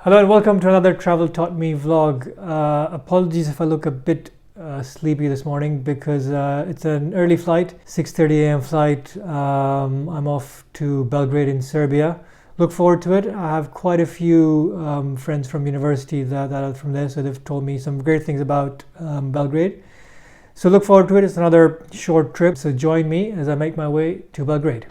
Hello and welcome to another Travel Taught Me vlog. Apologies if I look a bit sleepy this morning because it's an early flight, 6:30 a.m. flight. I'm off to Belgrade in Serbia. Look forward to it. I have quite a few friends from university that are from there, so they've told me some great things about Belgrade. So look forward to it. It's another short trip, so join me as I make my way to Belgrade.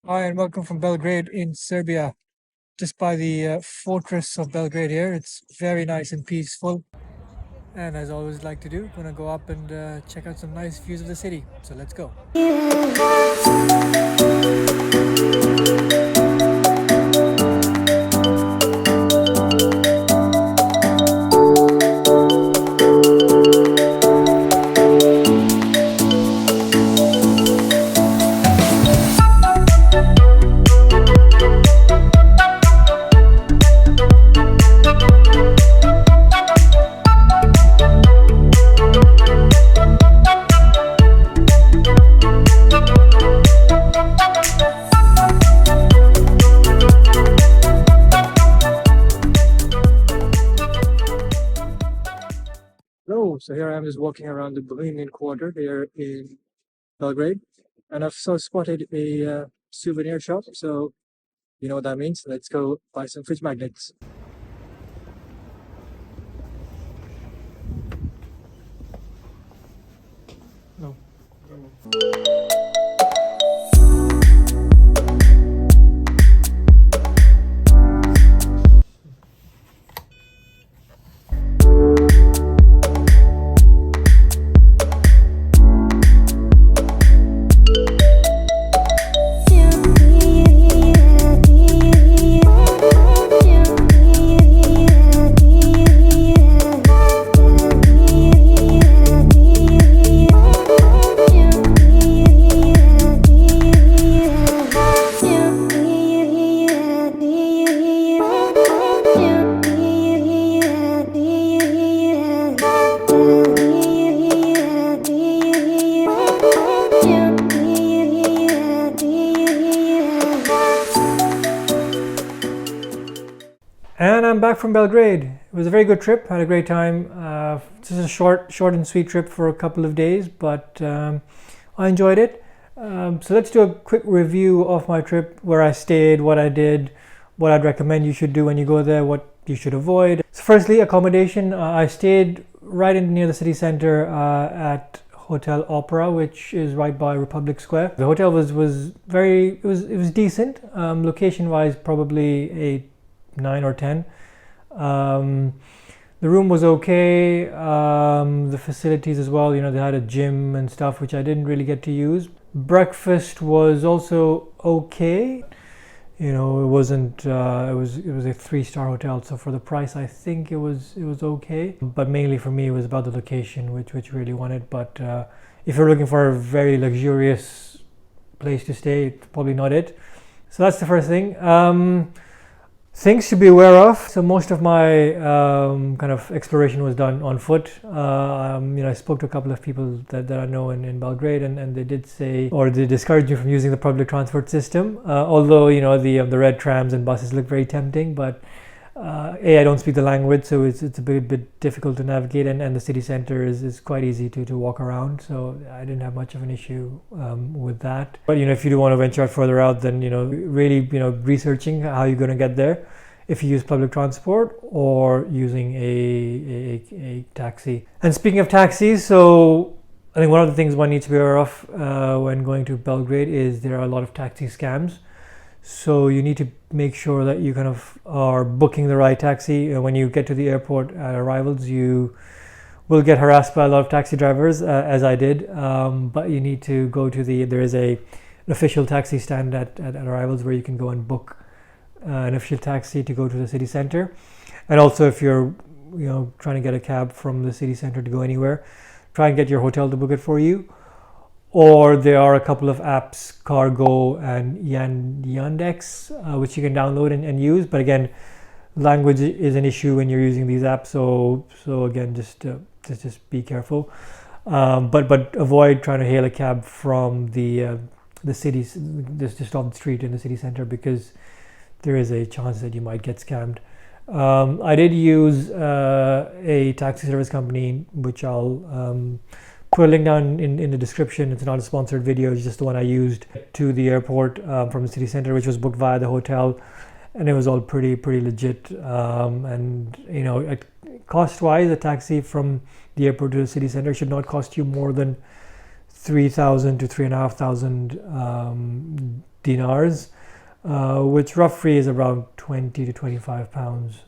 Hi and welcome from Belgrade in Serbia, just by the fortress of Belgrade here. It's very nice and peaceful. And as I always like to do, gonna go up and check out some nice views of the city. So let's go. Hello, so here I am just walking around the Bohemian Quarter here in Belgrade, and I've spotted a souvenir shop, so you know what that means. Let's go buy some fridge magnets. No. And I'm back from Belgrade. It was a very good trip. Had a great time. Just a short and sweet trip for a couple of days, but I enjoyed it. So let's do a quick review of my trip, where I stayed, what I did, what I'd recommend you should do when you go there, what you should avoid. So firstly, accommodation. I stayed right near the city center at Hotel Opera, which is right by Republic Square. The hotel was decent. Location wise, probably a 9 or 10. The room was okay. The facilities as well, they had a gym and stuff, which I didn't really get to use. Breakfast was also okay. It wasn't it was a 3-star hotel, so for the price I think it was okay, but mainly for me it was about the location, which really wanted. But if you're looking for a very luxurious place to stay, it's probably not it. So that's the first thing. Things to be aware of. So most of my kind of exploration was done on foot. I spoke to a couple of people that I know in Belgrade, and they did say, or they discouraged me from using the public transport system. Although the red trams and buses look very tempting, but I don't speak the language, so it's a bit difficult to navigate, and the city center is quite easy to walk around, so I didn't have much of an issue with that. But if you do want to venture out further out, then really researching how you're going to get there, if you use public transport or using a taxi. And speaking of taxis, so I think one of the things one needs to be aware of when going to Belgrade is there are a lot of taxi scams. So you need to make sure that you kind of are booking the right taxi. When you get to the airport at arrivals, you will get harassed by a lot of taxi drivers, as I did. But you need to go to there is an official taxi stand at arrivals where you can go and book an official taxi to go to the city center. And also if you're trying to get a cab from the city center to go anywhere, try and get your hotel to book it for you. or there are a couple of apps, Cargo and Yandex, which you can download and use. But again, language is an issue when you're using these apps, so again, just be careful. But avoid trying to hail a cab from the cities, just off the street in the city center, because there is a chance that you might get scammed. I did use a taxi service company, which I'll put a link down in the description. It's not a sponsored video, it's just the one I used to the airport from the city center, which was booked via the hotel, and it was all pretty legit. And you know, cost wise, a taxi from the airport to the city center should not cost you more than 3,000 to 3,500 dinars, which roughly is around 20 to 25 pounds.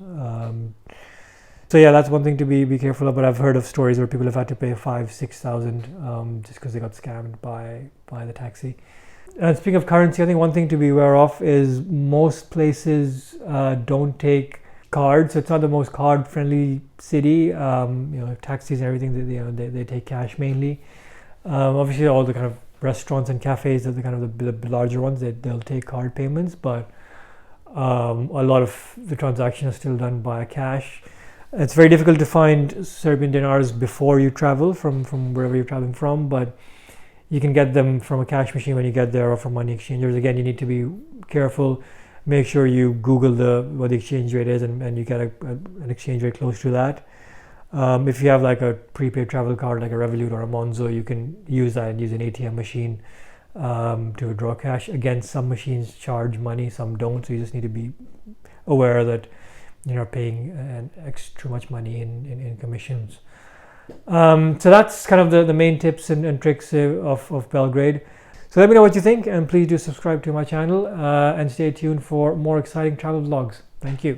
So yeah, that's one thing to be careful of. But I've heard of stories where people have had to pay 5,000-6,000 just because they got scammed by the taxi. And speaking of currency, I think one thing to be aware of is most places don't take cards. So it's not the most card-friendly city. Taxis and everything, they take cash mainly. Obviously, all the kind of restaurants and cafes are the kind of the larger ones. They'll take card payments, but a lot of the transactions are still done by cash. It's very difficult to find Serbian dinars before you travel from wherever you're traveling from, but you can get them from a cash machine when you get there, or from money exchangers. Again, you need to be careful. Make sure you Google what the exchange rate is, and you get an exchange rate close to that. If you have like a prepaid travel card like a Revolut or a Monzo, you can use that and use an ATM machine to withdraw cash. Again, some machines charge money, some don't, so you just need to be aware that you're not paying an extra much money in commissions. So that's kind of the main tips and tricks of Belgrade. So let me know what you think, and please do subscribe to my channel and stay tuned for more exciting travel vlogs. Thank you.